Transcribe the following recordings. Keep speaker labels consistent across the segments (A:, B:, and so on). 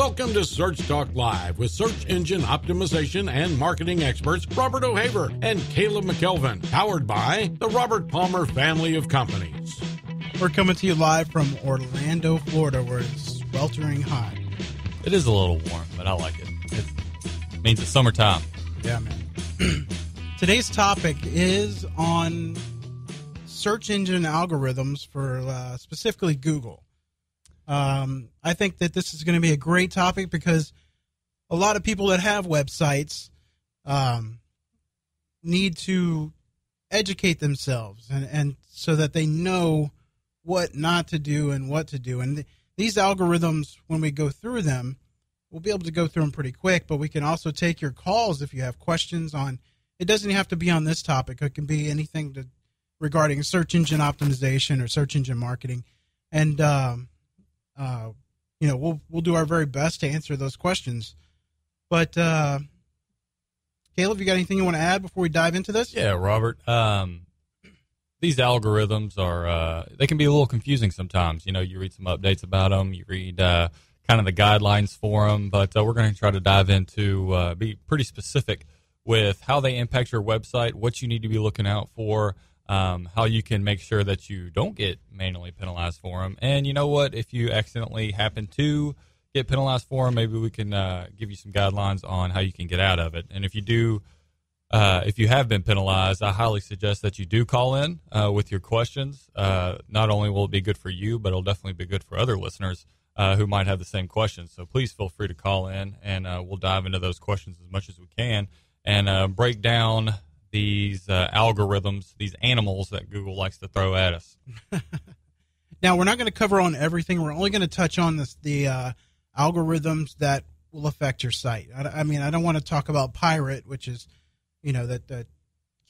A: Welcome to Search Talk Live with search engine optimization and marketing experts Robert O'Haver and Caleb McKelvin, powered by the Robert Palmer family of companies.
B: We're coming to you live from Orlando, Florida, where it's sweltering hot.
C: It is a little warm, but I like it. It means it's summertime.
B: Yeah, man. Today's topic is on search engine algorithms for specifically Google. I think that this is going to be a great topic because a lot of people that have websites need to educate themselves and so that they know what not to do and what to do. And these algorithms, when we go through them, we'll be able to go through them pretty quick, but we can also take your calls if you have questions on, it doesn't have to be on this topic. It can be anything regarding search engine optimization or search engine marketing. And, we'll do our very best to answer those questions. But, Caleb, you got anything you want to add before we dive into this?
C: Yeah, Robert. These algorithms they can be a little confusing sometimes. You know, you read some updates about them, you read kind of the guidelines for them, but we're going to try to dive into, be pretty specific with how they impact your website, what you need to be looking out for, how you can make sure that you don't get manually penalized for them. And you know what? If you accidentally happen to get penalized for them, maybe we can give you some guidelines on how you can get out of it. And if you do, if you have been penalized, I highly suggest that you do call in with your questions. Not only will it be good for you, but it'll definitely be good for other listeners who might have the same questions. So please feel free to call in, and we'll dive into those questions as much as we can and break down these algorithms, these animals that Google likes to throw at us.
B: Now, we're not going to cover on everything. We're only going to touch on the algorithms that will affect your site. I mean, I don't want to talk about Pirate, which is, that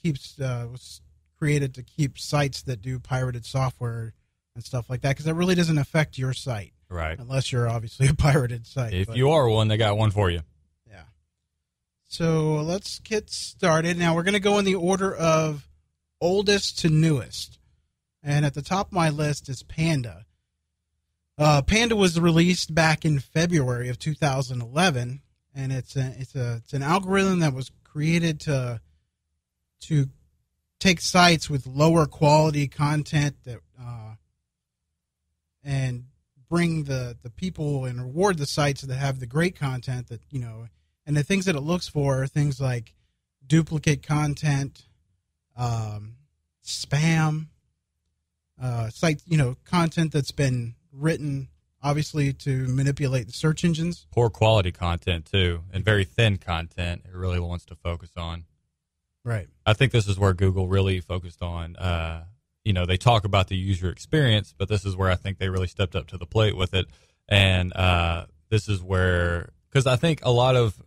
B: keeps was created to keep sites that do pirated software and stuff like that, because that really doesn't affect your site.
C: Right.
B: Unless you're obviously a pirated site.
C: If you are one, they got one for you.
B: Yeah. So let's get started. Now, we're going to go in the order of oldest to newest. And at the top of my list is Panda. Panda was released back in February of 2011, and it's an algorithm that was created to take sites with lower quality content that and bring the people and reward the sites that have the great content that and the things that it looks for are things like duplicate content, spam, site content that's been written obviously to manipulate the search engines.
C: Poor quality content, too, and very thin content it really wants to focus on.
B: Right.
C: I think this is where Google really focused on, they talk about the user experience, but this is where I think they really stepped up to the plate with it. And this is where, because I think a lot of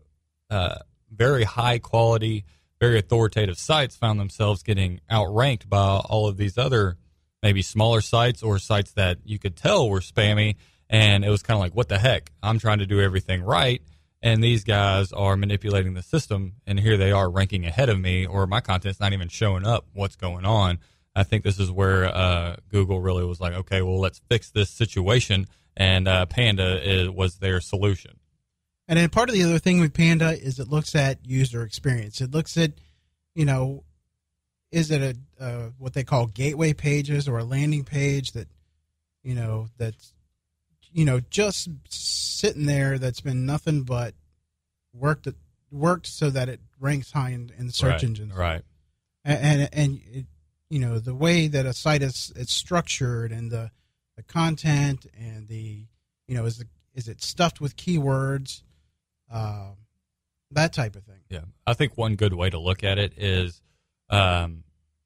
C: very high quality, very authoritative sites found themselves getting outranked by all of these other maybe smaller sites or sites that you could tell were spammy. And it was kind of like, what the heck? I'm trying to do everything right, and these guys are manipulating the system, and here they are ranking ahead of me, or my content's not even showing up. What's going on? I think this is where Google really was like, okay, well, let's fix this situation, and Panda was their solution.
B: And then part of the other thing with Panda is it looks at user experience. It looks at, is it a what they call gateway pages or a landing page that, that's just sitting there that's been nothing but worked so that it ranks high in the search engines.
C: Right.
B: And it, the way that a site is structured and the content and the, is it stuffed with keywords, that type of thing.
C: Yeah. I think one good way to look at it is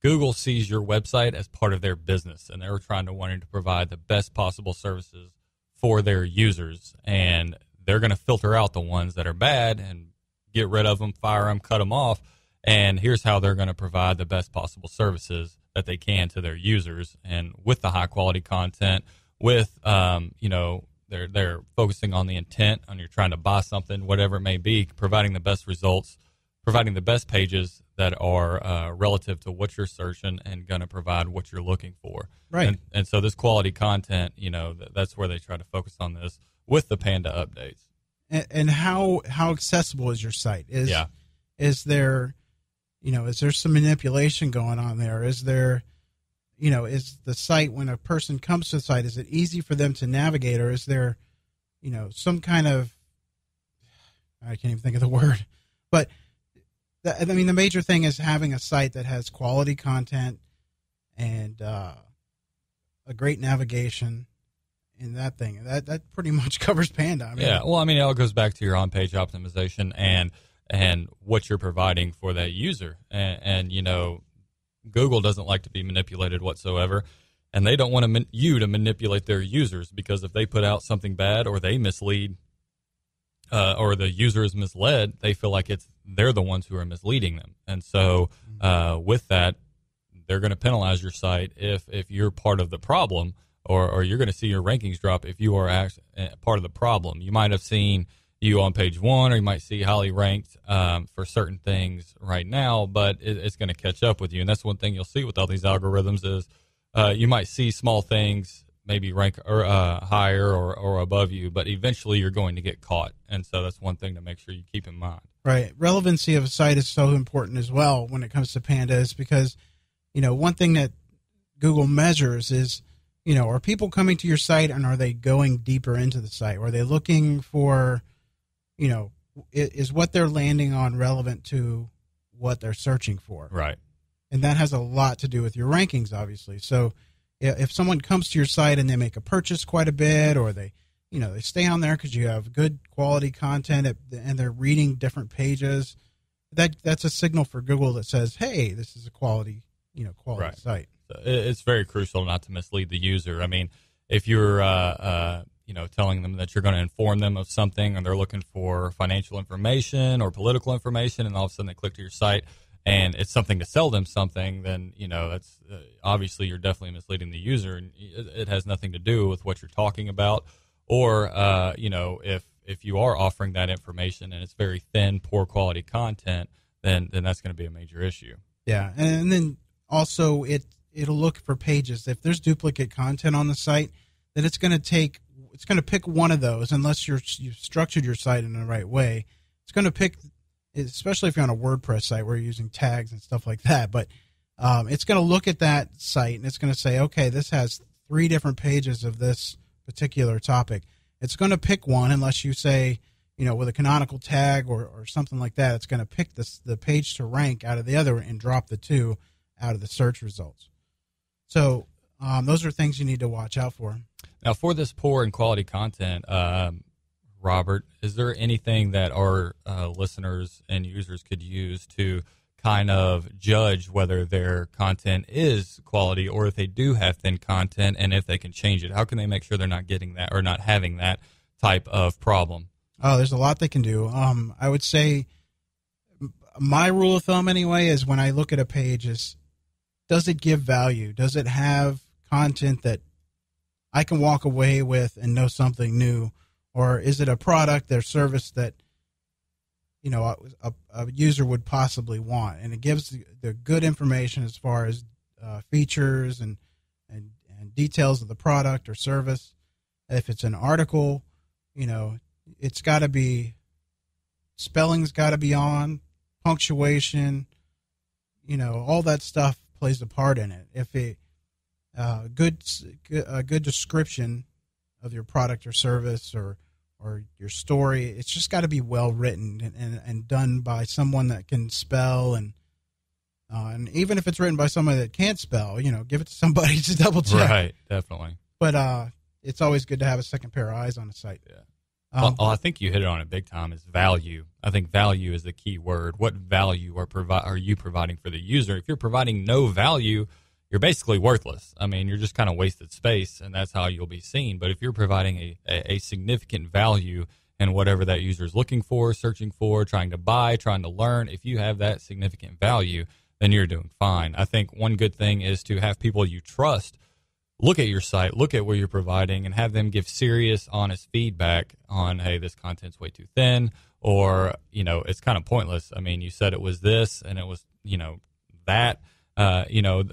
C: Google sees your website as part of their business, and they're wanting to provide the best possible services for their users, and they're going to filter out the ones that are bad and get rid of them, fire them, cut them off. And here's how they're going to provide the best possible services that they can to their users. And with the high quality content, with, they're focusing on the intent, on you're trying to buy something, whatever it may be, providing the best results, providing the best pages that are relative to what you're searching and going to provide what you're looking for.
B: Right.
C: And so this quality content, that's where they try to focus on this with the Panda updates.
B: and how accessible is your site? Is there, is there some manipulation going on there? Is there, is the site, when a person comes to the site, is it easy for them to navigate, or is there, some kind of, I can't even think of the word, but the major thing is having a site that has quality content and a great navigation in that thing. That pretty much covers Panda.
C: It all goes back to your on-page optimization and what you're providing for that user. And Google doesn't like to be manipulated whatsoever, and they don't want you to manipulate their users, because if they put out something bad or they mislead or the user is misled, they feel like they're the ones who are misleading them. And so with that, they're going to penalize your site if you're part of the problem, or you're going to see your rankings drop if you are part of the problem. You might have seen you on page 1, or you might see highly ranked for certain things right now, but it's going to catch up with you. And that's one thing you'll see with all these algorithms is you might see small things maybe rank or higher or above you, but eventually you're going to get caught. And so that's one thing to make sure you keep in mind.
B: Right. Relevancy of a site is so important as well when it comes to Pandas, because, one thing that Google measures is, are people coming to your site, and are they going deeper into the site? Are they looking for, is what they're landing on relevant to what they're searching for?
C: Right.
B: And that has a lot to do with your rankings, obviously. So if someone comes to your site and they make a purchase quite a bit, or they stay on there because you have good quality content and they're reading different pages, that's a signal for Google that says, hey, this is a quality
C: right.
B: site.
C: It's very crucial not to mislead the user. I mean, if you're telling them that you're going to inform them of something, and they're looking for financial information or political information, and all of a sudden they click to your site and it's something to sell them something, then that's obviously you're definitely misleading the user, and it has nothing to do with what you're talking about. Or if you are offering that information and it's very thin, poor quality content, then that's going to be a major issue.
B: Yeah, and then also it'll look for pages. If there's duplicate content on the site, then it's going to pick one of those, unless you've structured your site in the right way. It's going to pick, especially if you're on a WordPress site where you're using tags and stuff like that. But it's going to look at that site, and it's going to say, okay, this has 3 different pages of this particular topic. It's going to pick one, unless you say, with a canonical tag or something like that. It's going to pick the page to rank out of the other and drop the 2 out of the search results. So those are things you need to watch out for.
C: Now, for this poor and quality content, Robert, is there anything that our listeners and users could use to kind of judge whether their content is quality, or if they do have thin content, and if they can change it? How can they make sure they're not getting that or not having that type of problem?
B: Oh, there's a lot they can do. I would say my rule of thumb anyway is, when I look at a page, is, does it give value? Does it have content that I can walk away with and know something new? Or is it a product or service that a user would possibly want? And it gives the good information as far as features and details of the product or service. If it's an article, it's got to be, spelling's got to be on, punctuation, all that stuff plays a part in it. If a good description of your product or service or your story, it's just got to be well written and done by someone that can spell, and even if it's written by somebody that can't spell, give it to somebody to double check.
C: Right, definitely.
B: But it's always good to have a second pair of eyes on a site.
C: Yeah. I think you hit it on it big time, is value. I think value is the key word. What value are you providing for the user? If you're providing no value, you're basically worthless. I mean, you're just kind of wasted space, and that's how you'll be seen. But if you're providing a significant value in whatever that user is looking for, searching for, trying to buy, trying to learn, if you have that significant value, then you're doing fine. I think one good thing is to have people you trust look at your site, look at what you're providing, and have them give serious, honest feedback on, hey, this content's way too thin, or, it's kind of pointless. I mean, you said it was this, and it was, that.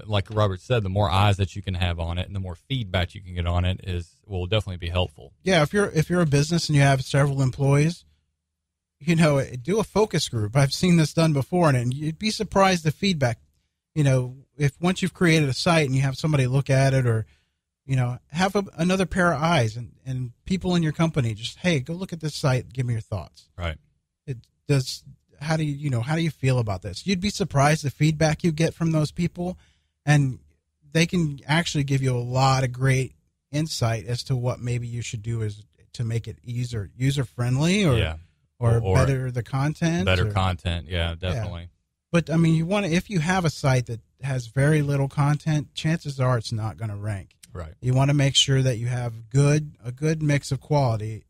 C: Like Robert said, the more eyes that you can have on it and the more feedback you can get on it will definitely be helpful.
B: Yeah, if you're a business and you have several employees, do a focus group. I've seen this done before, and you'd be surprised the feedback. If once you've created a site and you have somebody look at it, or have another pair of eyes, and people in your company just, hey, go look at this site, give me your thoughts.
C: Right.
B: How do you feel about this? You'd be surprised the feedback you get from those people, and they can actually give you a lot of great insight as to what maybe you should do is to make it user friendly, or better the content.
C: Better content, yeah, definitely.
B: Yeah. But I mean, if you have a site that has very little content, chances are it's not going to rank.
C: Right.
B: You want to make sure that you have a good mix of quality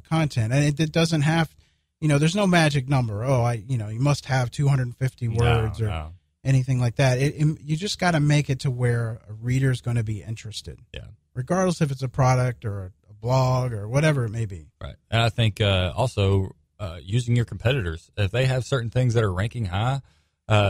B: content, and it doesn't have, there's no magic number. You must have 250 words or anything like that. You just got to make it to where a reader's going to be interested.
C: Yeah. Regardless
B: if it's a product or a blog or whatever it may be.
C: Right. And I think also using your competitors, if they have certain things that are ranking high,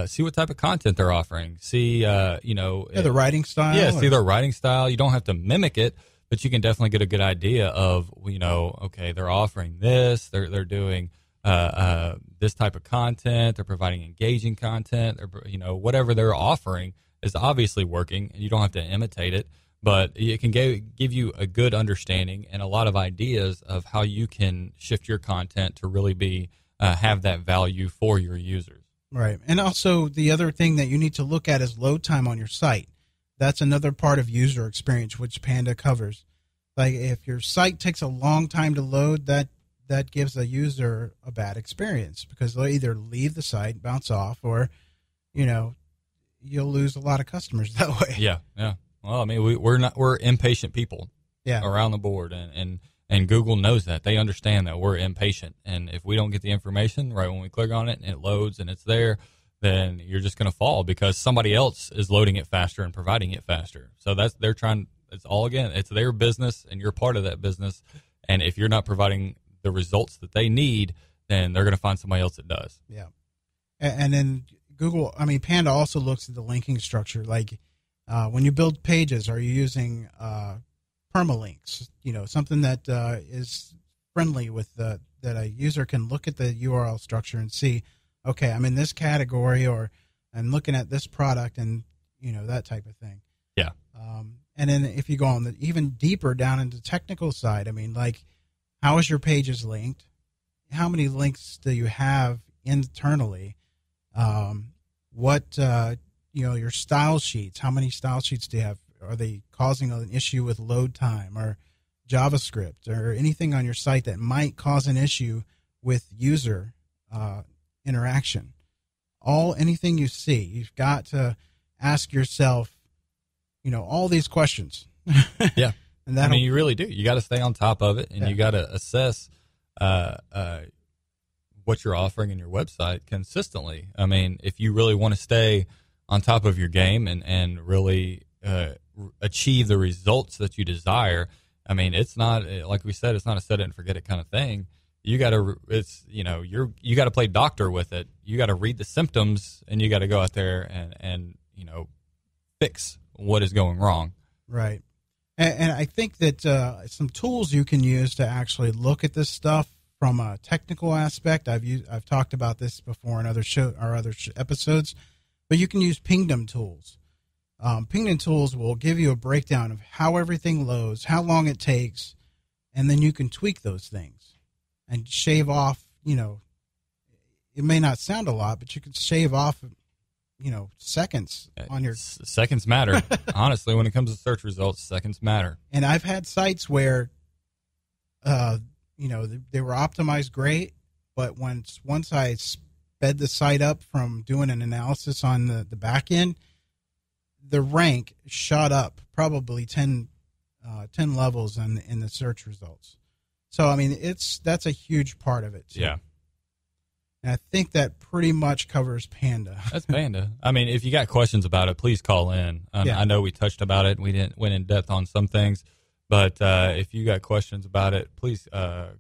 C: see what type of content they're offering. See,
B: the writing style.
C: Yeah, see their writing style. You don't have to mimic it, but you can definitely get a good idea of, okay, they're offering this, they're doing this type of content, they're providing engaging content, whatever they're offering is obviously working, and you don't have to imitate it, but it can give you a good understanding and a lot of ideas of how you can shift your content to really be have that value for your users.
B: Right. And also the other thing that you need to look at is load time on your site. That's another part of user experience, which Panda covers. Like if your site takes a long time to load, that gives a user a bad experience, because they'll either leave the site, bounce off, or, you'll lose a lot of customers that way.
C: Yeah. Yeah. Well, I mean, we're impatient people around the board, and Google knows that. They understand that we're impatient, and if we don't get the information right when we click on it and it loads and it's there, then you're just going to fall because somebody else is loading it faster and providing it faster. So it's their business, and you're part of that business. And if you're not providing the results that they need, then they're going to find somebody else that does.
B: Yeah. And then Panda also looks at the linking structure. Like when you build pages, are you using permalinks, something that is friendly with that a user can look at the URL structure and see, okay, I'm in this category, or I'm looking at this product, and that type of thing.
C: Yeah.
B: And then if you go on the even deeper down into the technical side, how is your pages linked? How many links do you have internally? Your style sheets, how many style sheets do you have? Are they causing an issue with load time or JavaScript or anything on your site that might cause an issue with user interaction? Anything you see, you've got to ask yourself, all these questions.
C: Yeah. And you really do. You got to stay on top of it, and you got to assess what you're offering in your website consistently. If you really want to stay on top of your game and really achieve the results that you desire, it's not, like we said, it's not a set it and forget it kind of thing. You got to, you got to play doctor with it. You got to read the symptoms, and you got to go out there and fix what is going wrong.
B: Right. And I think that some tools you can use to actually look at this stuff from a technical aspect. I've talked about this before in other episodes, but you can use Pingdom Tools. Pingdom Tools will give you a breakdown of how everything loads, how long it takes, and then you can tweak those things and shave off. It may not sound a lot, but you can shave off seconds on your...
C: Seconds matter. Honestly, when it comes to search results, seconds matter.
B: And I've had sites where, they were optimized great, but once I sped the site up from doing an analysis on the back end, the rank shot up probably 10 levels in the search results. So, that's a huge part of it, too.
C: Yeah.
B: And I think that pretty much covers Panda.
C: That's Panda. If you got questions about it, please call in. I know we touched about it. We went in depth on some things, but if you got questions about it, please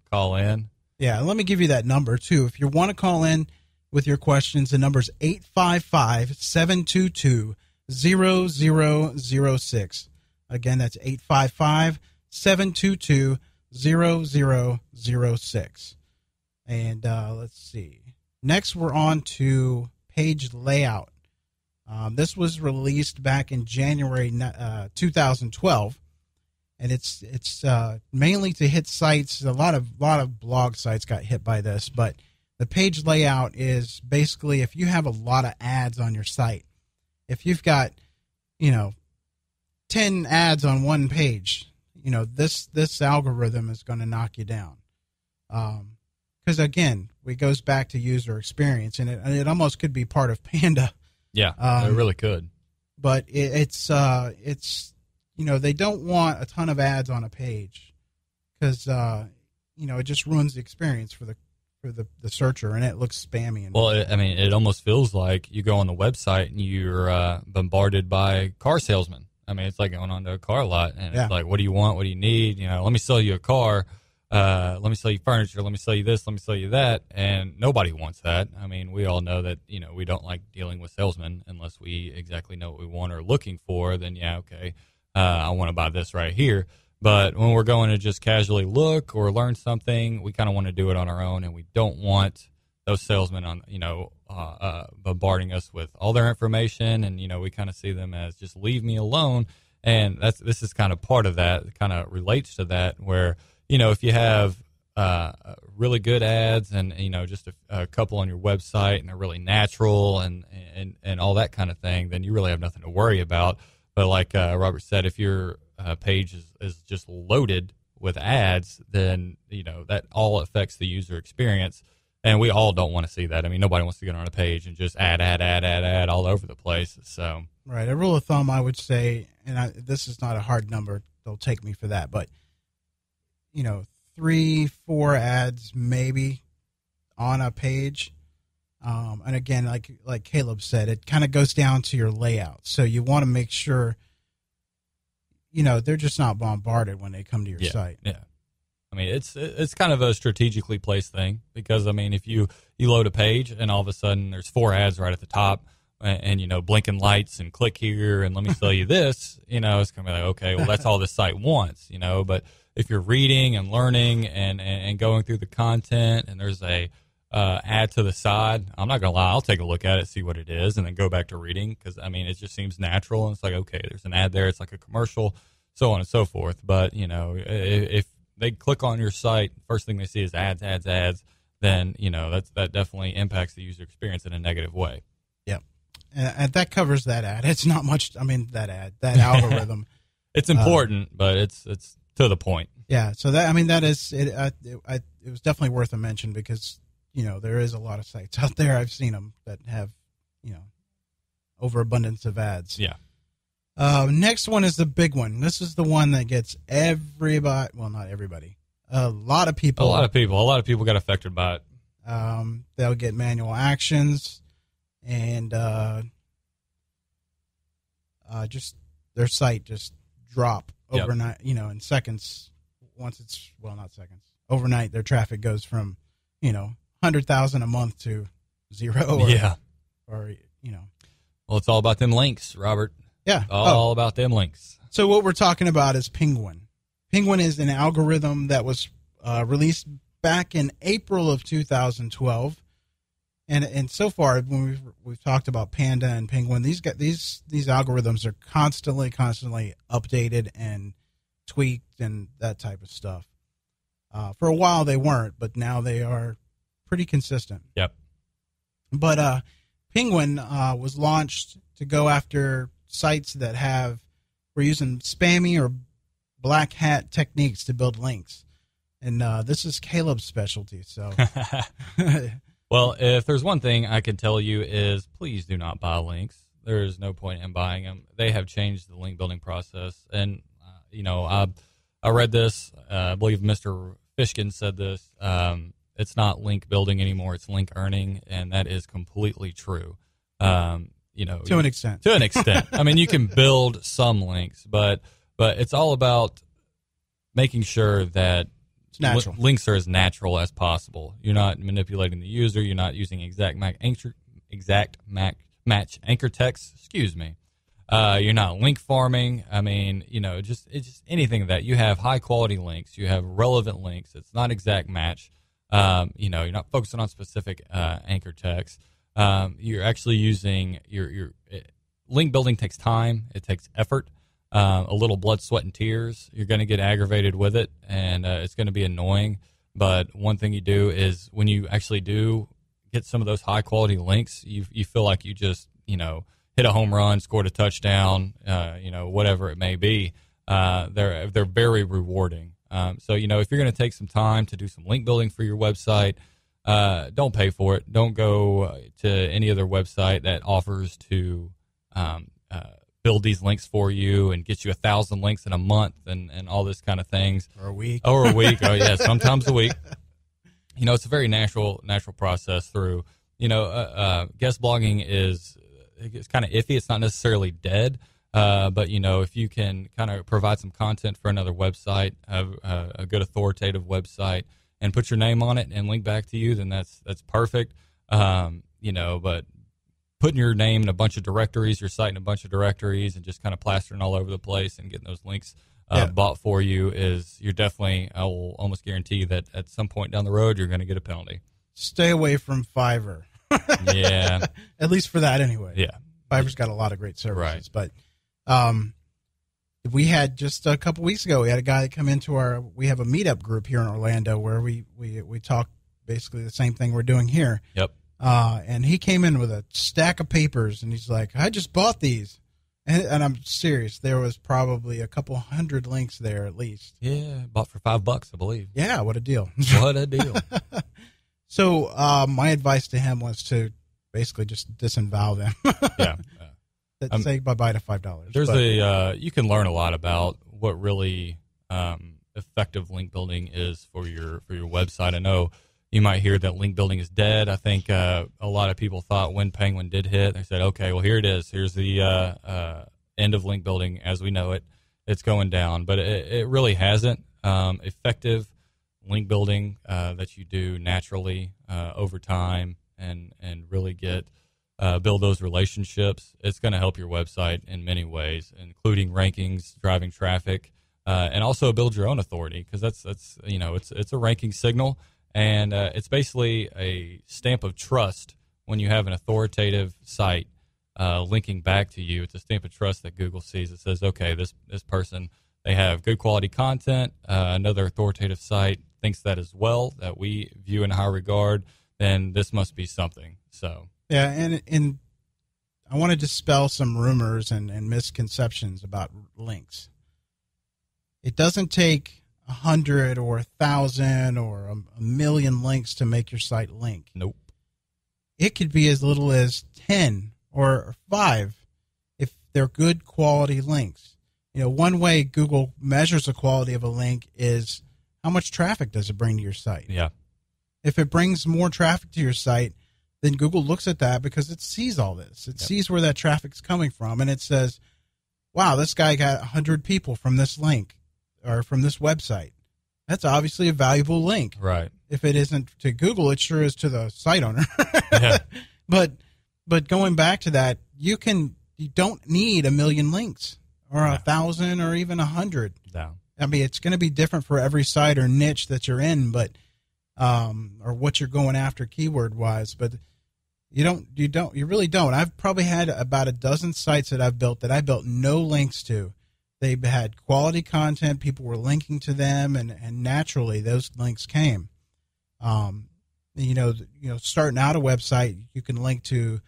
C: call in.
B: Yeah, let me give you that number, too. If you want to call in with your questions, the number is 855-722-0006. Again, that's 855-722-0006. And let's see. Next, we're on to page layout. This was released back in January 2012, and it's mainly to hit sites. A lot of blog sites got hit by this, but the page layout is basically if you have a lot of ads on your site. If you've got 10 ads on one page, this algorithm is going to knock you down. Because again, it goes back to user experience, and it almost could be part of Panda.
C: Yeah, it really could.
B: But it's they don't want a ton of ads on a page because it just ruins the experience for the searcher, and it looks spammy.
C: Well, it almost feels like you go on the website and you're bombarded by car salesmen. I mean, it's like going onto a car lot, and it's like, what do you want? What do you need? Let me sell you a car. Let me sell you furniture. Let me sell you this. Let me sell you that. And nobody wants that. I mean, we all know that, we don't like dealing with salesmen unless we exactly know what we want or are looking for. Then, okay, I want to buy this right here. But when we're going to just casually look or learn something, we kind of want to do it on our own, and we don't want those salesmen on, bombarding us with all their information. And, we kind of see them as just leave me alone. And this is kind of part of that. It kind of relates to that where, if you have really good ads and, just a couple on your website and they're really natural and all that kind of thing, then you really have nothing to worry about. But like Robert said, if your page is just loaded with ads, then, that all affects the user experience. And we all don't want to see that. I mean, nobody wants to get on a page and just add all over the place. So
B: right. A rule of thumb, I would say, and this is not a hard number. They'll take me for that. But 3-4 ads maybe on a page. And again, like Caleb said, it kind of goes down to your layout. So you want to make sure, they're just not bombarded when they come to your site. Yeah.
C: I mean, it's kind of a strategically placed thing because, I mean, if you load a page and all of a sudden there's 4 ads right at the top and blinking lights and click here and let me sell you this, it's going to be like, okay, well, that's all this site wants, but if you're reading and learning and going through the content and there's a ad to the side, I'm not going to lie, I'll take a look at it, see what it is, and then go back to reading because, I mean, it just seems natural. And it's like, okay, there's an ad there. It's like a commercial, so on and so forth. But, if they click on your site, first thing they see is ads, then, that definitely impacts the user experience in a negative way.
B: Yeah. And that covers that ad. It's not much, that algorithm.
C: It's important, but it's to the point.
B: Yeah, so that is it. It was definitely worth a mention because there is a lot of sites out there. I've seen them that have overabundance of ads.
C: Yeah.
B: Next one is the big one. This is the one that gets everybody. Well, not everybody. A lot of people.
C: A lot of people got affected by it.
B: They'll get manual actions, and just their site just drop overnight, in seconds. Once it's, well, not seconds. Overnight, their traffic goes from, 100,000 a month to 0. Or.
C: Well, it's all about them links, Robert.
B: Yeah.
C: All about them links.
B: So what we're talking about is Penguin. Penguin is an algorithm that was released back in April of 2012. And so far, when we've talked about Panda and Penguin, these algorithms are constantly updated and tweaked and that type of stuff. For a while they weren't, but now they are pretty consistent.
C: Yep.
B: But Penguin was launched to go after sites that were using spammy or black hat techniques to build links, and this is Caleb's specialty. So.
C: Well, if there's one thing I can tell you is please do not buy links. There is no point in buying them. They have changed the link building process. And, I read this. I believe Mr. Fishkin said this. It's not link building anymore. It's link earning. And that is completely true. To
B: an extent.
C: To an extent. I mean, you can build some links, but it's all about making sure that links are as natural as possible. You're not manipulating the user. You're not using exact match anchor text. Excuse me. You're not link farming. I mean, it's just anything that you have high quality links. You have relevant links. It's not exact match. You're not focusing on specific anchor text. You're actually using your link building takes time. It takes effort, a little blood, sweat, and tears. You're going to get aggravated with it, and it's going to be annoying. But one thing you do is when you actually do get some of those high quality links, you feel like you just, hit a home run, scored a touchdown, whatever it may be. They're very rewarding. So, if you're going to take some time to do some link building for your website, don't pay for it. Don't go to any other website that offers to build these links for you and get you 1,000 links in a month and all this kind of things.
B: Or a week.
C: Oh, yeah, sometimes a week. It's a very natural process through, guest blogging it's kind of iffy. It's not necessarily dead. But, if you can kind of provide some content for another website, a good authoritative website, and put your name on it and link back to you, then that's perfect. But putting your name in a bunch of directories, your site in a bunch of directories, and just kind of plastering all over the place and getting those links bought for you I will almost guarantee you that at some point down the road, you're going to get a penalty.
B: Stay away from Fiverr.
C: Yeah.
B: At least for that anyway.
C: Yeah.
B: Fiverr's got a lot of great services.
C: Right.
B: But we had just a couple weeks ago, we had a guy come into we have a meetup group here in Orlando where we talk basically the same thing we're doing here.
C: Yep.
B: And he came in with a stack of papers and he's like, I just bought these. And I'm serious. There was probably a couple hundred links there at least.
C: Yeah. Bought for $5, I believe.
B: Yeah. What a deal.
C: What a deal.
B: So my advice to him was to basically just disavow them.
C: Yeah.
B: Say bye-bye to $5.
C: There's you can learn a lot about what really effective link building is for your website. I know you might hear that link building is dead. I think a lot of people thought when Penguin did hit, they said, okay, well, here it is. Here's the end of link building as we know it. It's going down. But it really hasn't. Effective link building that you do naturally over time and really build those relationships, it's going to help your website in many ways, including rankings, driving traffic, and also build your own authority, because that's it's a ranking signal, and it's basically a stamp of trust when you have an authoritative site linking back to you. It's a stamp of trust that Google sees. It says, okay, this person, they have good quality content. Another authoritative site thinks that as well, that we view in high regard, then this must be something. So.
B: Yeah, and I want to dispel some rumors and misconceptions about links. It doesn't take 100 or 1,000 or a million links to make your site link.
C: Nope.
B: It could be as little as 10 or 5 if they're good quality links. One way Google measures the quality of a link is how much traffic does it bring to your site.
C: Yeah.
B: If it brings more traffic to your site, then Google looks at that because it sees all this. It sees where that traffic's coming from, and it says, wow, this guy got 100 people from this link or from this website. That's obviously a valuable link.
C: Right.
B: If it isn't to Google, it sure is to the site owner.
C: Yeah.
B: But going back to that, you don't need 1 million links or 1,000 or even 100.
C: No.
B: I mean, it's going to be different for every site or niche that you're in, but or what you're going after keyword wise, but you really don't. I've probably had about a dozen sites that I built no links to. They had quality content, people were linking to them, and naturally those links came. Starting out a website, you can link to,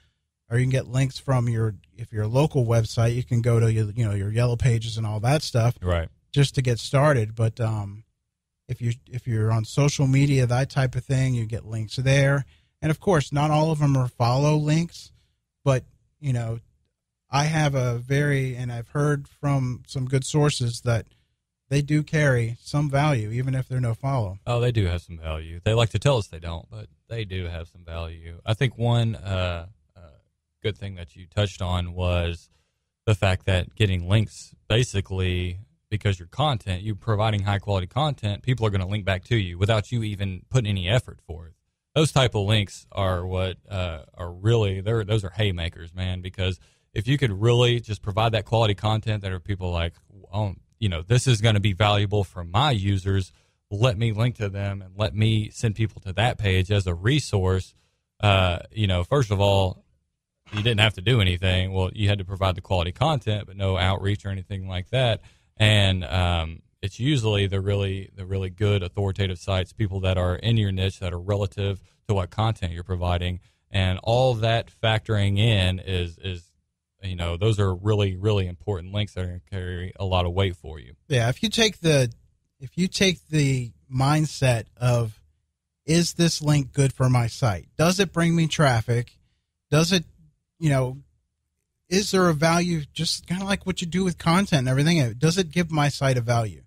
B: or you can get links from if you're a local website, you can go to your Yellow Pages and all that stuff,
C: right,
B: just to get started. But if you're on social media, that type of thing, you get links there. And of course, not all of them are follow links, but I have and I've heard from some good sources that they do carry some value, even if they're no follow.
C: Oh, they do have some value. They like to tell us they don't, but they do have some value. I think one good thing that you touched on was the fact that getting links, basically, because you're providing high quality content, people are going to link back to you without you even putting any effort for it. Those type of links are what are really, those are haymakers, man, because if you could really just provide that quality content that are people like, oh, this is going to be valuable for my users, let me link to them and let me send people to that page as a resource. First of all, you didn't have to do anything. Well, you had to provide the quality content, but no outreach or anything like that. And it's usually the really good authoritative sites, people that are in your niche that are relative to what content you're providing. And all that factoring in is those are really, really important links that are going to carry a lot of weight for you.
B: Yeah, if you take the mindset of, is this link good for my site? Does it bring me traffic? Does it, is there a value, just kind of like what you do with content and everything? Does it give my site a value?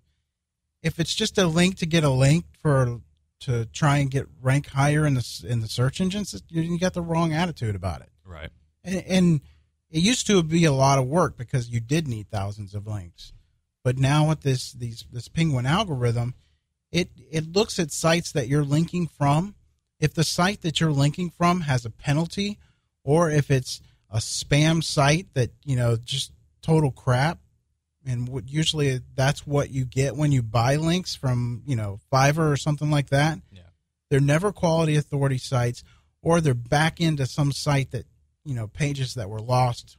B: If it's just a link to get a link to try and get rank higher in the search engines, you got the wrong attitude about it.
C: Right.
B: And it used to be a lot of work because you did need thousands of links. But now with this Penguin algorithm, it looks at sites that you're linking from. If the site that you're linking from has a penalty, or if it's a spam site that, just total crap, and usually that's what you get when you buy links from, Fiverr or something like that.
C: Yeah. They're
B: never quality authority sites, or they're back into some site that, pages that were lost,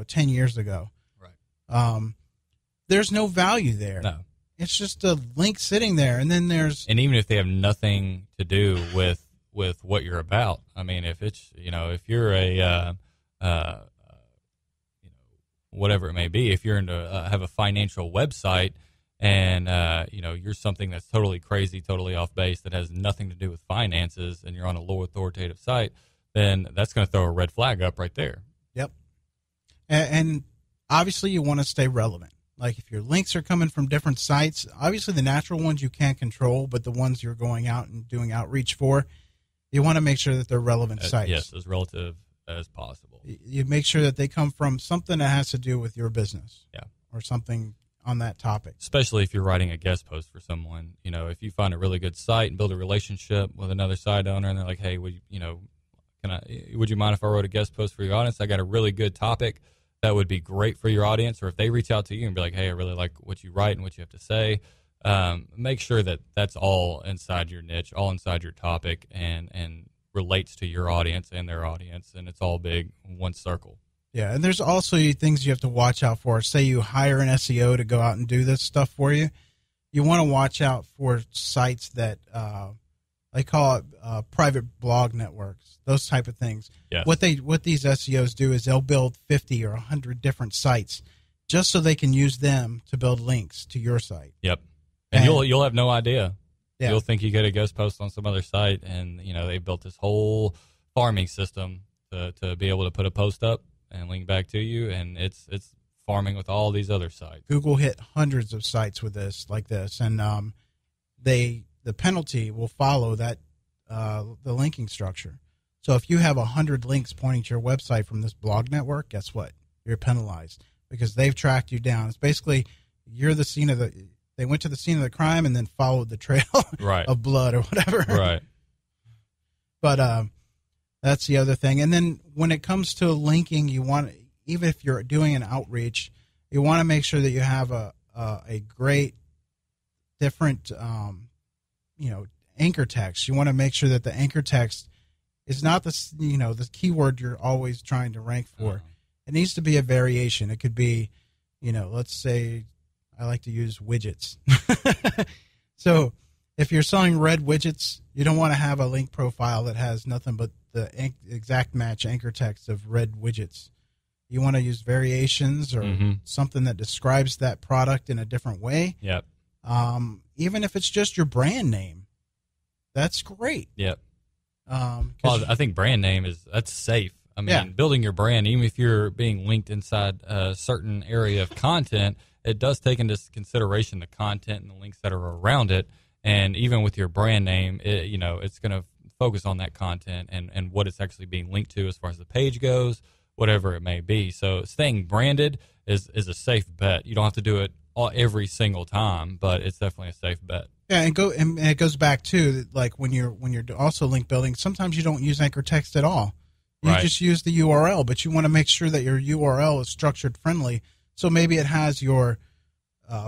B: 10 years ago.
C: Right.
B: There's no value there.
C: No.
B: It's just a link sitting there, and then
C: and even if they have nothing to do with what you're about. I mean, if it's if you're a whatever it may be, if you're into have a financial website and you're something that's totally crazy, totally off base, that has nothing to do with finances, and you're on a low authoritative site, then that's going to throw a red flag up right there.
B: Yep. And obviously you want to stay relevant. Like if your links are coming from different sites, obviously the natural ones you can't control, but the ones you're going out and doing outreach for, you want to make sure that they're relevant sites.
C: Yes, as relative as possible.
B: You make sure that they come from something that has to do with your business.
C: Yeah.
B: Or something on that topic.
C: Especially if you're writing a guest post for someone. If you find a really good site and build a relationship with another site owner, and they're like, hey, would you mind if I wrote a guest post for your audience? I got a really good topic that would be great for your audience. Or if they reach out to you and be like, hey, I really like what you write and what you have to say, make sure that that's all inside your niche, all inside your topic, and relates to your audience and their audience, and it's all big one circle.
B: Yeah, and there's also things you have to watch out for. Say you hire an SEO to go out and do this stuff for you. You want to watch out for sites that they call it private blog networks, those type of things.
C: Yes.
B: What these SEOs do is they'll build 50 or 100 different sites just so they can use them to build links to your site.
C: Yep. And you'll have no idea.
B: Yeah.
C: You'll think you get a guest post on some other site, and they built this whole farming system to be able to put a post up and link back to you, and it's farming with all these other sites.
B: Google hit hundreds of sites with this, and the penalty will follow that the linking structure. So if you have 100 links pointing to your website from this blog network, guess what? You're penalized because they've tracked you down. It's basically you're the scene of they went to the scene of the crime and then followed the trail
C: right.
B: of blood or whatever.
C: Right.
B: But that's the other thing. And then when it comes to linking, even if you're doing an outreach, you want to make sure that you have a great different anchor text. You want to make sure that the anchor text is not the keyword you're always trying to rank for.
C: Uh-huh.
B: It needs to be a variation. It could be, let's say I like to use widgets. So if you're selling red widgets, you don't want to have a link profile that has nothing but the exact match anchor text of red widgets. You want to use variations or something that describes that product in a different way.
C: Yep.
B: Even if it's just your brand name, that's great.
C: Yep. I think brand name that's safe. I mean, building your brand, even if you're being linked inside a certain area of content, it does take into consideration the content and the links that are around it. And even with your brand name, it's going to focus on that content and what it's actually being linked to as far as the page goes, whatever it may be. So staying branded is a safe bet. You don't have to do it every single time, but it's definitely a safe bet.
B: Yeah, and it goes back to like when you're also link building. Sometimes you don't use anchor text at all. You just use the URL, but you want to make sure that your URL is structured friendly. So maybe it has your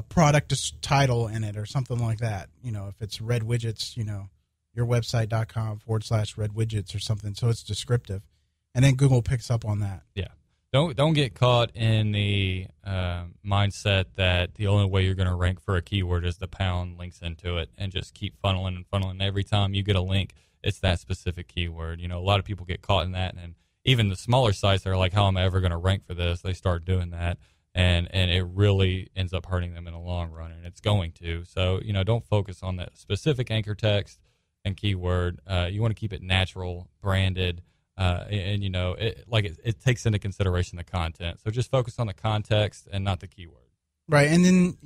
B: product title in it or something like that. If it's red widgets, yourwebsite.com/red widgets or something. So it's descriptive. And then Google picks up on that.
C: Yeah. Don't get caught in the mindset that the only way you're going to rank for a keyword is the pound links into it, and just keep funneling and funneling. Every time you get a link, it's that specific keyword. A lot of people get caught in that, and even the smaller sites that are like, how am I ever going to rank for this? They start doing that, and it really ends up hurting them in the long run, and it's going to. So, don't focus on that specific anchor text and keyword. You want to keep it natural, branded, and it takes into consideration the content. So just focus on the context and not the keyword.
B: Right. And then,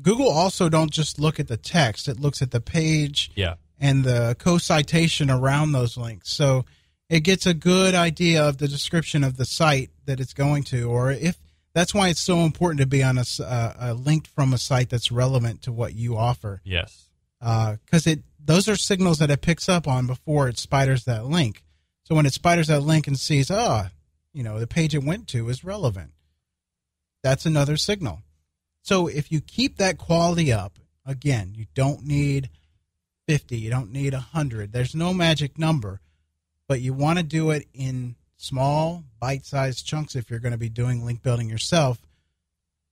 B: Google also don't just look at the text. It looks at the page and the co-citation around those links. So it gets a good idea of the description of the site that it's going to, or if that's why it's so important to be on a linked from a site that's relevant to what you offer.
C: Yes.
B: Because those are signals that it picks up on before it spiders that link. So when it spiders that link and sees, the page it went to is relevant, that's another signal. So if you keep that quality up, again, you don't need 50, you don't need 100. There's no magic number, but you want to do it in small, bite-sized chunks if you're going to be doing link building yourself.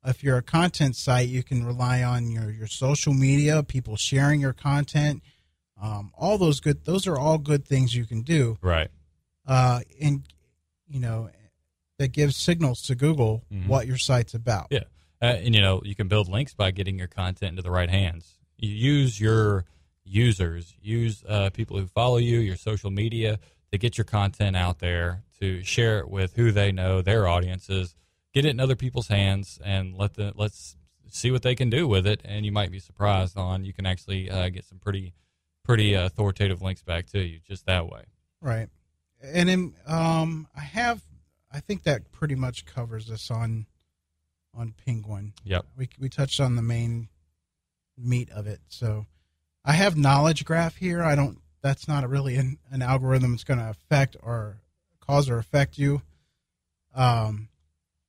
B: If you're a content site, you can rely on your social media, people sharing your content, those are all good things you can do.
C: Right.
B: That gives signals to Google what your site's about.
C: Yeah. And you can build links by getting your content into the right hands. You use your users, people who follow you, your social media, to get your content out there, to share it with who they know, their audiences, get it in other people's hands, and let's see what they can do with it. And you might be surprised you can actually get some pretty authoritative links back to you just that way.
B: Right. And then I think that pretty much covers us on Penguin.
C: Yep.
B: We touched on the main meat of it. So I have knowledge graph here. That's not really an algorithm that's going to affect or cause or affect you.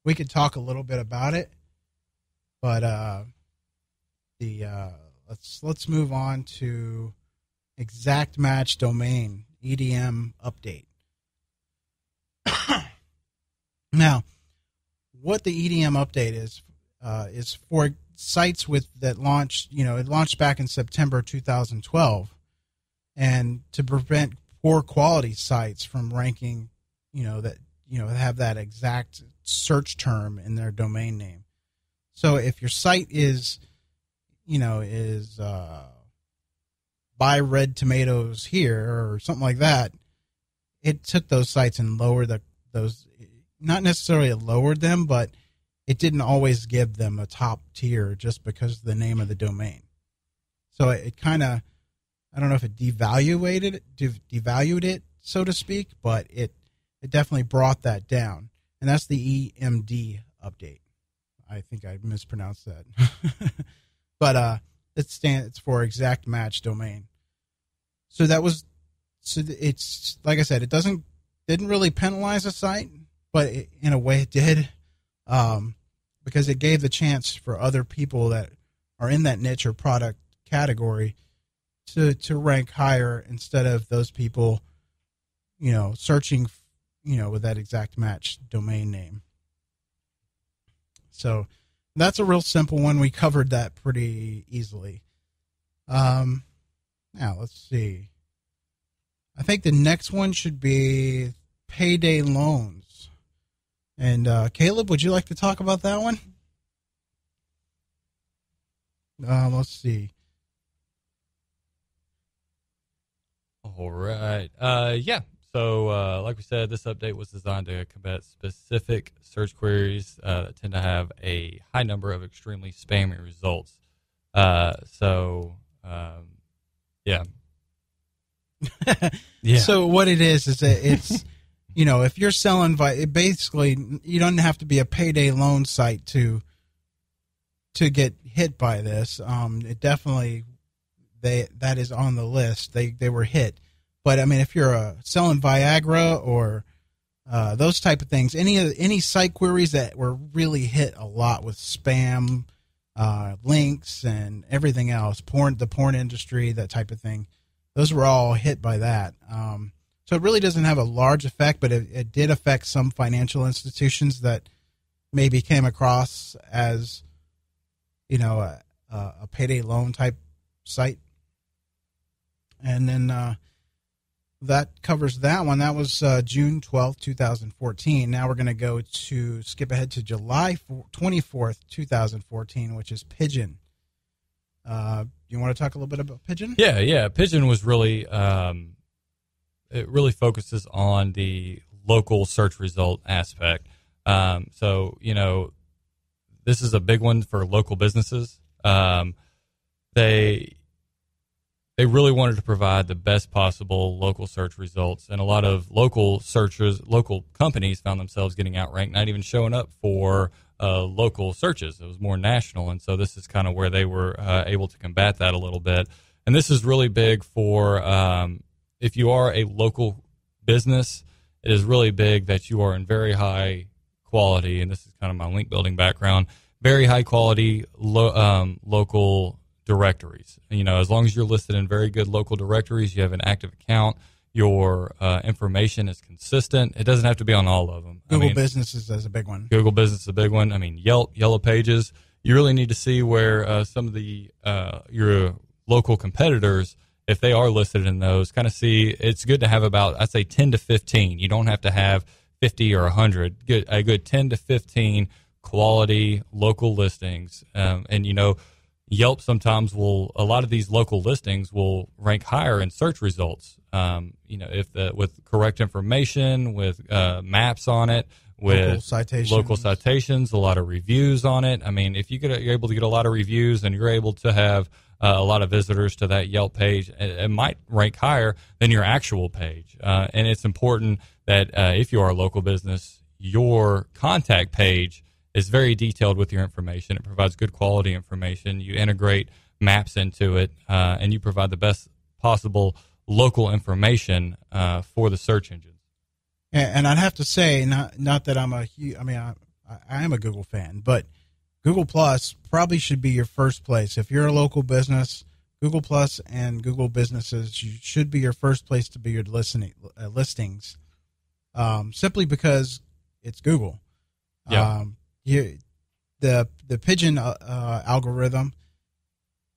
B: We could talk a little bit about it, but let's move on to exact match domain EDM update. Now, what the EDM update is for sites that launched. It launched back in September 2012, and to prevent poor quality sites from ranking, have that exact search term in their domain name. So if your site is buy red tomatoes here or something like that, it took those sites and lowered those. Not necessarily it lowered them, but it didn't always give them a top tier just because of the name of the domain. So it kind of, I don't know if it devalued it, so to speak, but it definitely brought that down. And that's the EMD update. I think I mispronounced that. But it's for exact match domain. So it's like I said, it didn't really penalize a site, but in a way it did, because it gave the chance for other people that are in that niche or product category to rank higher instead of those people, searching, with that exact match domain name. So that's a real simple one. We covered that pretty easily. Now let's see. I think the next one should be payday loans. And Caleb, would you like to talk about that one? Let's see.
C: All right. Yeah. So, like we said, this update was designed to combat specific search queries that tend to have a high number of extremely spammy results. Yeah.
B: Yeah. So what it is that it's, if you're selling basically you don't have to be a payday loan site to get hit by this. It definitely, that is on the list. They were hit. But I mean, if you're selling Viagra or those type of things, any site queries that were really hit a lot with spam, links and everything else, the porn industry, that type of thing. Those were all hit by that. So it really doesn't have a large effect, but it did affect some financial institutions that maybe came across as, a payday loan type site. And then that covers that one. That was June 12th, 2014. Now we're going to skip ahead to July 24th, 2014, which is Pigeon. You want to talk a little bit about Pigeon?
C: Yeah. Pigeon was really, it really focuses on the local search result aspect. So, this is a big one for local businesses. They really wanted to provide the best possible local search results, and a lot of local companies found themselves getting outranked, not even showing up for local searches. It was more national, and so this is kind of where they were able to combat that a little bit. And this is really big for if you are a local business, it is really big that you are in very high quality, and this is kind of my link building background, very high quality local directories. As long as you're listed in very good local directories, you have an active account, your information is consistent. It doesn't have to be on all of them.
B: Google Businesses is a big one.
C: Google Business is a big one. Yelp, Yellow Pages. You really need to see where some of the your local competitors, if they are listed in those, kind of see. It's good to have about, I'd say, 10 to 15. You don't have to have 50 or 100. A good 10 to 15 quality local listings. Yelp sometimes a lot of these local listings will rank higher in search results. With correct information, with maps on it, with local citations, a lot of reviews on it. If you're able to get a lot of reviews and you're able to have a lot of visitors to that Yelp page, it might rank higher than your actual page. And it's important that if you are a local business, your contact page is very detailed with your information. It provides good quality information. You integrate maps into it, and you provide the best possible local information for the search engines.
B: And I'd have to say, not that I am a Google fan, but Google Plus probably should be your first place. If you're a local business, Google Plus and Google Businesses should be your first place to be your listings, simply because it's Google.
C: Yeah.
B: The Pigeon algorithm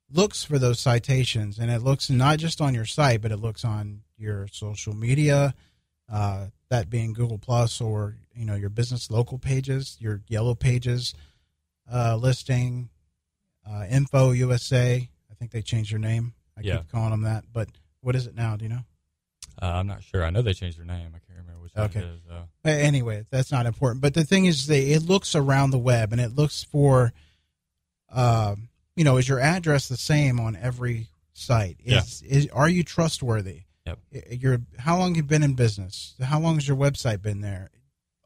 B: looks for those citations, and it looks not just on your site, but it looks on your social media, that being Google Plus, or your business local pages, your Yellow Pages listing, Info USA. I think they changed their name. I keep calling them that, but what is it now? Do you know?
C: I'm not sure. I know they changed their name. I can't remember which one it is.
B: Anyway, that's not important. But the thing is, it looks around the web, and it looks for, is your address the same on every site? Are you trustworthy?
C: Yep.
B: How long have you been in business? How long has your website been there?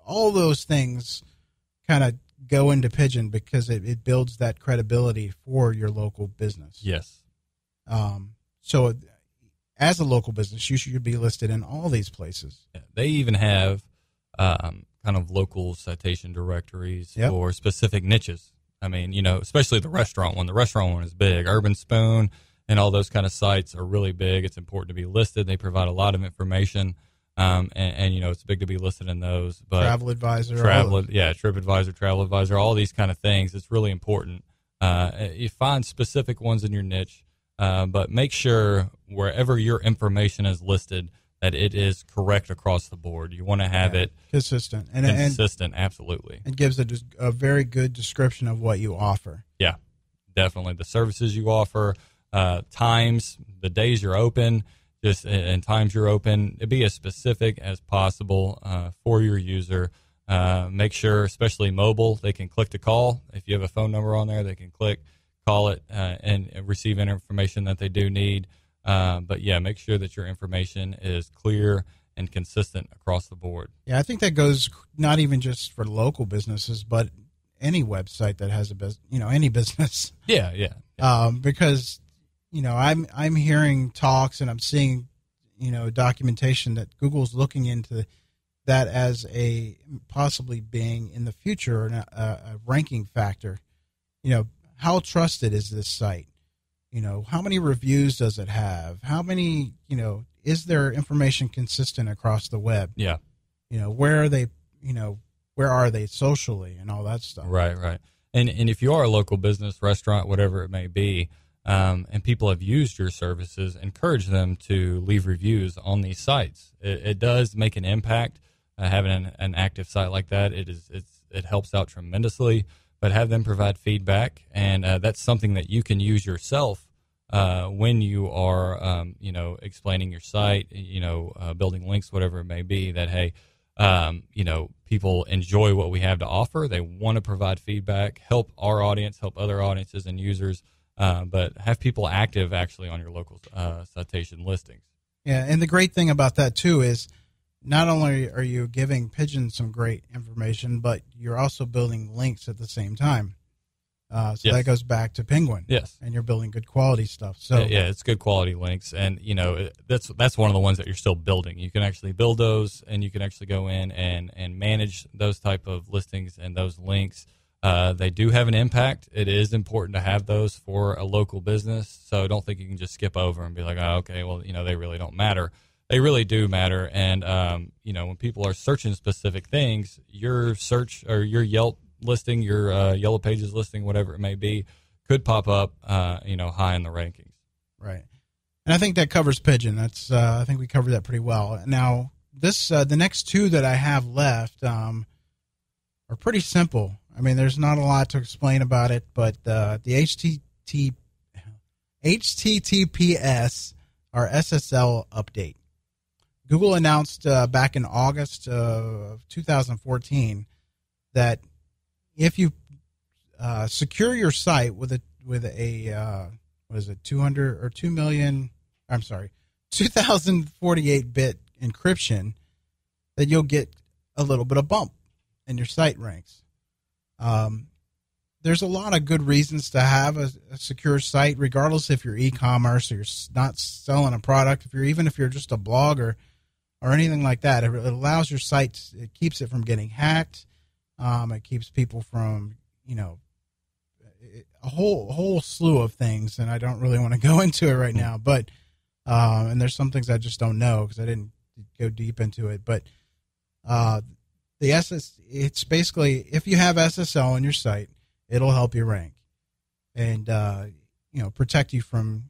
B: All those things kind of go into Pigeon because it builds that credibility for your local business.
C: Yes.
B: So as a local business, you should be listed in all these places.
C: Yeah, they even have kind of local citation directories for specific niches. Especially the restaurant one. The restaurant one is big. Urban Spoon and all those kind of sites are really big. It's important to be listed. They provide a lot of information, and it's big to be listed in those. But TripAdvisor, Travel Advisor, all these kind of things. It's really important. You find specific ones in your niche. But make sure wherever your information is listed that it is correct across the board. You want to have it
B: consistent.
C: Consistent, absolutely.
B: It gives a very good description of what you offer.
C: Yeah, definitely. The services you offer, times, the days you're open, and times you're open. Be as specific as possible for your user. Make sure, especially mobile, they can click to call. If you have a phone number on there, they can call it and receive any information that they do need. But make sure that your information is clear and consistent across the board. Yeah,
B: I think that goes not even just for local businesses, but any website that has any business.
C: Yeah.
B: Because I'm hearing talks and I'm seeing documentation that Google's looking into that as a possibly being in the future a ranking factor. how trusted is this site? How many reviews does it have? How many, is their information consistent across the web?
C: Yeah.
B: Where are they, where are they socially and all that stuff?
C: Right. And if you are a local business, restaurant, whatever it may be, and people have used your services, encourage them to leave reviews on these sites. It does make an impact. Having an active site like that, it helps out tremendously. But have them provide feedback, and that's something that you can use yourself when you are, explaining your site, building links, whatever it may be. That hey, people enjoy what we have to offer. They want to provide feedback, help our audience, help other audiences and users. But have people active actually on your local citation listings.
B: Yeah, and the great thing about that too is not only are you giving Pigeon some great information, but you're also building links at the same time. So
C: yes.
B: That goes back to Penguin.
C: Yes.
B: And you're building good quality stuff. So
C: yeah, it's good quality links. And, that's one of the ones that you're still building. You can actually build those, and you can actually go in and manage those type of listings and those links. They do have an impact. It is important to have those for a local business. So don't think you can just skip over and be like, oh, okay, well, they really don't matter. They really do matter. And, when people are searching specific things, your search or your Yelp listing, your Yellow Pages listing, whatever it may be, could pop up, high in the rankings.
B: Right. And I think that covers Pigeon. I think we covered that pretty well. Now, the next two that I have left are pretty simple. I mean, there's not a lot to explain about it, but the HTTPS or SSL update. Google announced back in August of 2014 that if you secure your site with a 2048-bit encryption, that you'll get a little bit of bump in your site ranks. There's a lot of good reasons to have a secure site, regardless if you're e-commerce or you're not selling a product. If you're just a blog or anything like that, it allows your site. It keeps it from getting hacked. It keeps people from, a whole slew of things, and I don't really want to go into it right now. But and there's some things I just don't know because I didn't go deep into it. But it's basically, if you have SSL on your site, it'll help you rank and protect you from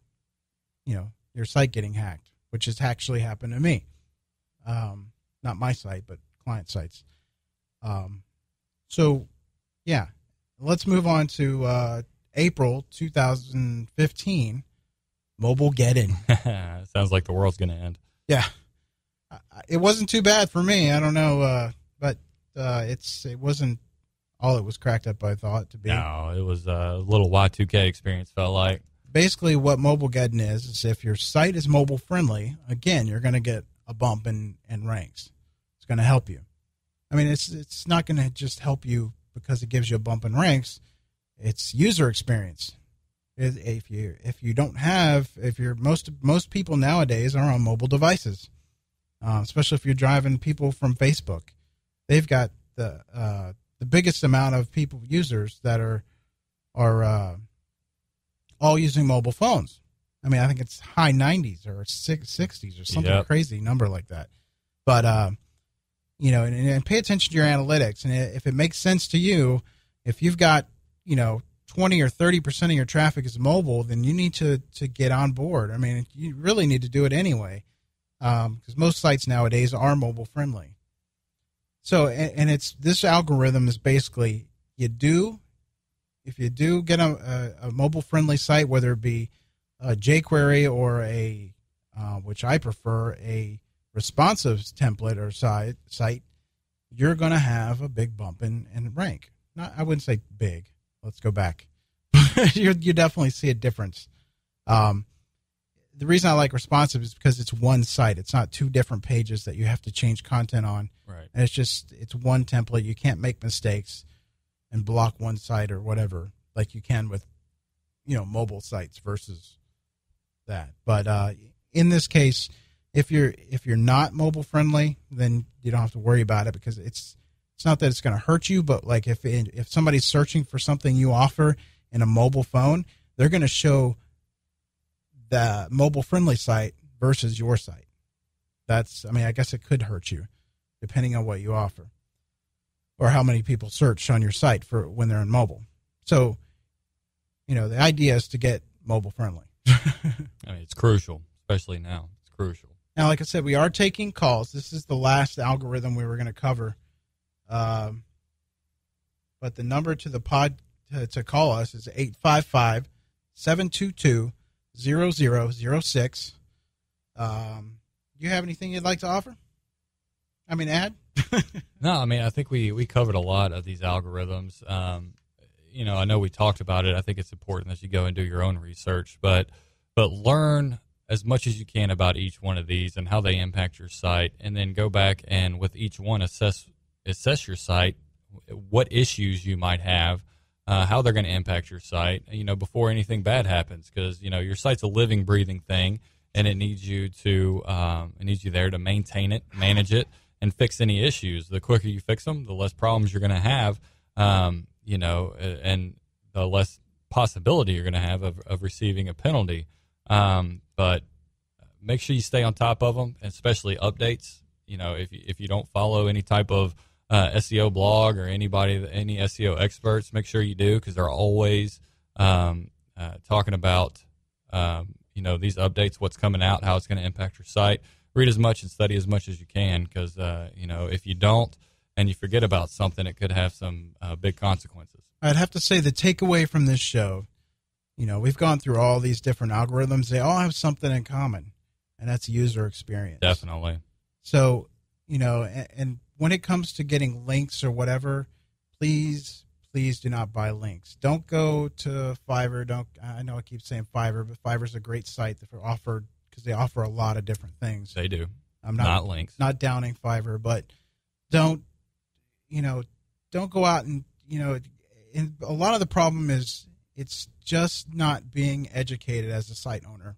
B: your site getting hacked, which has actually happened to me. Not my site, but client sites. So yeah, let's move on to April 2015. Mobilegeddon.
C: Sounds like the world's going to end.
B: Yeah, it wasn't too bad for me. I don't know, but it wasn't all it was cracked up I thought it to be.
C: No, it was a little Y2K experience, felt like. Basically,
B: what Mobilegeddon is if your site is mobile friendly, again, you're going to get a bump in ranks. It's going to help you. I mean, it's not going to just help you because it gives you a bump in ranks. It's user experience. If most people nowadays are on mobile devices, especially if you're driving people from Facebook, they've got the biggest amount of users that are all using mobile phones. I mean, I think it's high 90s or 60s or something crazy number like that. But and pay attention to your analytics, and if it makes sense to you, if you've got 20 or 30% of your traffic is mobile, then you need to get on board. I mean, you really need to do it anyway, because most sites nowadays are mobile friendly. So, and this algorithm is basically if you do get a mobile friendly site, whether it be a jQuery or which I prefer, a responsive template or site, you're going to have a big bump in rank. I wouldn't say big. Let's go back. You definitely see a difference. The reason I like responsive is because it's one site. It's not two different pages that you have to change content on.
C: Right.
B: And it's one template. You can't make mistakes and block one site or whatever like you can with, mobile sites versus that. But in this case, if you're not mobile friendly, then you don't have to worry about it, because it's not that it's going to hurt you, but like if somebody's searching for something you offer in a mobile phone, they're going to show the mobile-friendly site versus your site. I guess it could hurt you, depending on what you offer or how many people search on your site for when they're in mobile. So, the idea is to get mobile-friendly.
C: It's crucial, especially now. It's crucial.
B: Now, like I said, we are taking calls. This is the last algorithm we were going to cover. But the number to the to call us is 855-722-0006. You have anything you'd like to offer? Add?
C: No, I think we covered a lot of these algorithms. I know we talked about it. I think it's important that you go and do your own research, but learn as much as you can about each one of these and how they impact your site, and then go back and with each one assess your site, what issues you might have, how they're going to impact your site, before anything bad happens, because your site's a living, breathing thing, and it needs you there to maintain it, manage it, and fix any issues. The quicker you fix them, the less problems you're going to have, and the less possibility you're going to have of receiving a penalty. But make sure you stay on top of them, especially updates. If you don't follow any type of SEO blog or any SEO experts, make sure you do, because they're always talking about these updates, what's coming out, how it's going to impact your site. Read as much and study as much as you can, because if you don't and you forget about something, it could have some big consequences.
B: I'd have to say the takeaway from this show, we've gone through all these different algorithms. They all have something in common, and that's user experience.
C: Definitely.
B: So, and when it comes to getting links or whatever, please do not buy links. Don't go to Fiverr. I know I keep saying Fiverr, but Fiverr's a great site because they offer a lot of different things.
C: They do.
B: I'm
C: not links.
B: Not downing Fiverr, but don't go out and a lot of the problem is it's just not being educated as a site owner.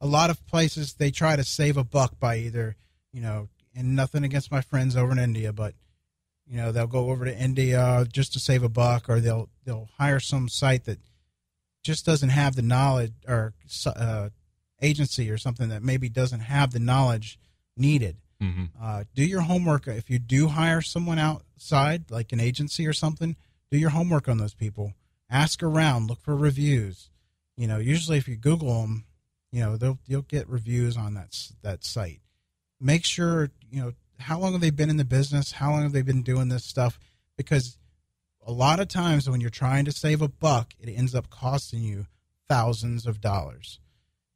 B: A lot of places, they try to save a buck by either, and nothing against my friends over in India, but they'll go over to India just to save a buck, or they'll hire some site that just doesn't have the knowledge, or agency or something that maybe doesn't have the knowledge needed. Mm-hmm. Do your homework. If you do hire someone outside, like an agency or something, do your homework on those people. Ask around, look for reviews. Usually if you Google them, you'll get reviews on that site. Make sure, how long have they been in the business? How long have they been doing this stuff? Because a lot of times when you're trying to save a buck, it ends up costing you thousands of dollars.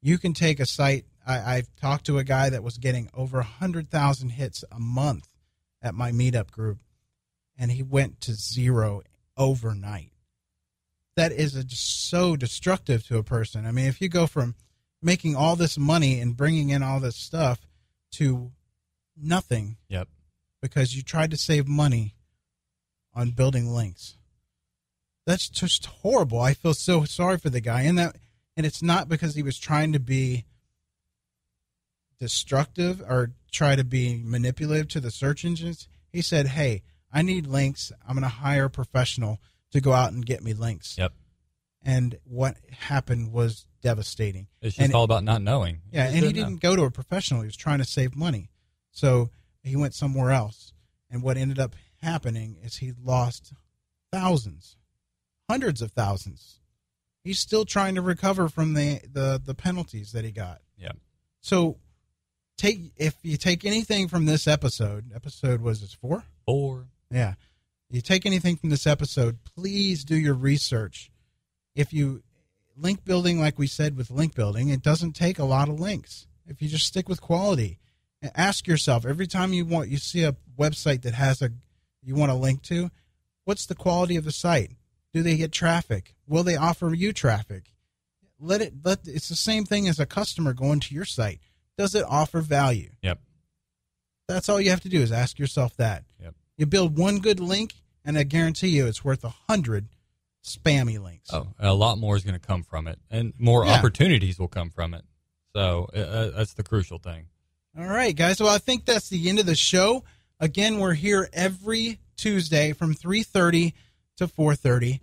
B: You can take a site. I've talked to a guy that was getting over 100,000 hits a month at my meetup group, and he went to zero overnight. That is just so destructive to a person. If you go from making all this money and bringing in all this stuff to nothing,
C: yep,
B: because you tried to save money on building links, that's just horrible. I feel so sorry for the guy, and it's not because he was trying to be destructive or try to be manipulative to the search engines. He said, hey, I need links. I'm going to hire a professional to go out and get me links.
C: Yep.
B: And what happened was devastating.
C: It's just all about not knowing.
B: Yeah, and he didn't go to a professional. He was trying to save money. So he went somewhere else. And what ended up happening is he lost thousands, hundreds of thousands. He's still trying to recover from the penalties that he got.
C: Yeah.
B: So if you take anything from this episode was this 4?
C: 4.
B: Yeah. You take anything from this episode, please do your research. If you link building, like we said with link building, it doesn't take a lot of links. If you just stick with quality, and ask yourself every time you see a website that you want to link to, what's the quality of the site? Do they get traffic? Will they offer you traffic? It's the same thing as a customer going to your site. Does it offer value?
C: Yep.
B: That's all you have to do is ask yourself that.
C: Yep.
B: You build one good link, and I guarantee you it's worth 100 spammy links.
C: Oh, a lot more is going to come from it, and more opportunities will come from it. So that's the crucial thing.
B: All right, guys. Well, I think that's the end of the show. Again, we're here every Tuesday from 3:30 to 4:30.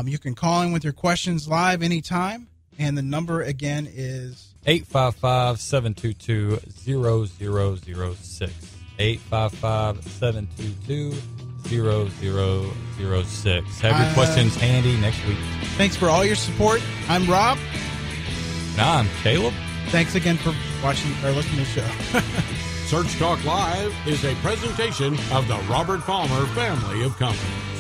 B: You can call in with your questions live anytime, and the number again is
C: 855-722-0006. 855-722-0006. Have your questions handy next week.
B: Thanks for all your support. I'm Rob.
C: And I'm Caleb.
B: Thanks again for watching or listening to the show.
A: Search Talk Live is a presentation of the Robert Palmer family of companies.